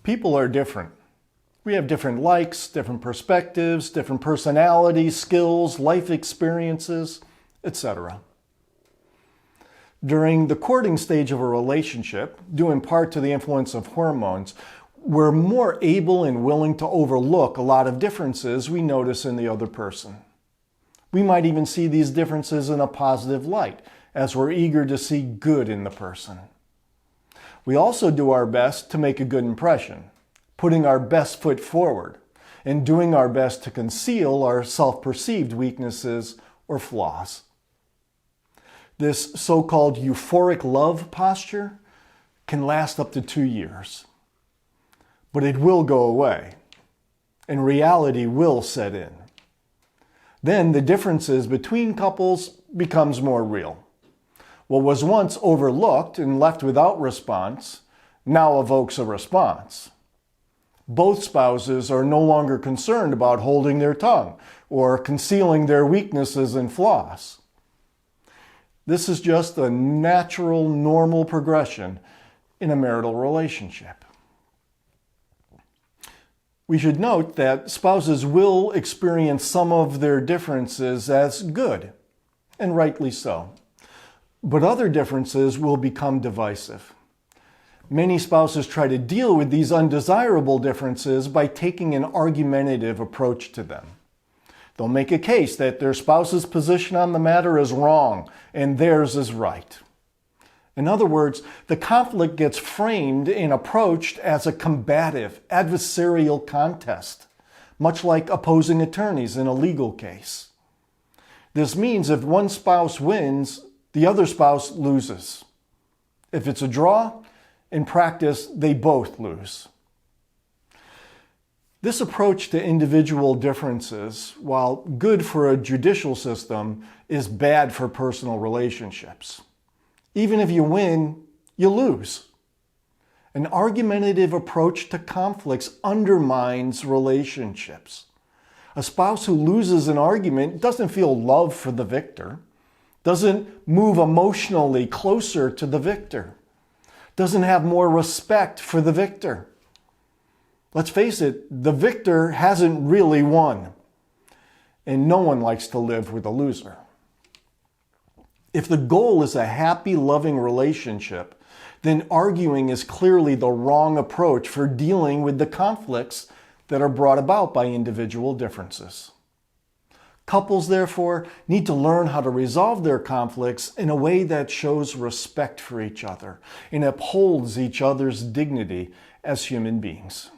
People are different. We have different likes, different perspectives, different personalities, skills, life experiences, etc. During the courting stage of a relationship, due in part to the influence of hormones, we're more able and willing to overlook a lot of differences we notice in the other person. We might even see these differences in a positive light, as we're eager to see good in the person. We also do our best to make a good impression, putting our best foot forward, and doing our best to conceal our self-perceived weaknesses or flaws. This so-called euphoric love posture can last up to 2 years. But it will go away, and reality will set in. Then the differences between couples becomes more real. What was once overlooked and left without response now evokes a response. Both spouses are no longer concerned about holding their tongue or concealing their weaknesses and flaws. This is just a natural, normal progression in a marital relationship. We should note that spouses will experience some of their differences as good, and rightly so. But other differences will become divisive. Many spouses try to deal with these undesirable differences by taking an argumentative approach to them. They'll make a case that their spouse's position on the matter is wrong and theirs is right. In other words, the conflict gets framed and approached as a combative, adversarial contest, much like opposing attorneys in a legal case. This means if one spouse wins, the other spouse loses. If it's a draw, in practice, they both lose. This approach to individual differences, while good for a judicial system, is bad for personal relationships. Even if you win, you lose. An argumentative approach to conflicts undermines relationships. A spouse who loses an argument doesn't feel love for the victor, doesn't move emotionally closer to the victor, doesn't have more respect for the victor. Let's face it, the victor hasn't really won, and no one likes to live with a loser. If the goal is a happy, loving relationship, then arguing is clearly the wrong approach for dealing with the conflicts that are brought about by individual differences. Couples, therefore, need to learn how to resolve their conflicts in a way that shows respect for each other and upholds each other's dignity as human beings.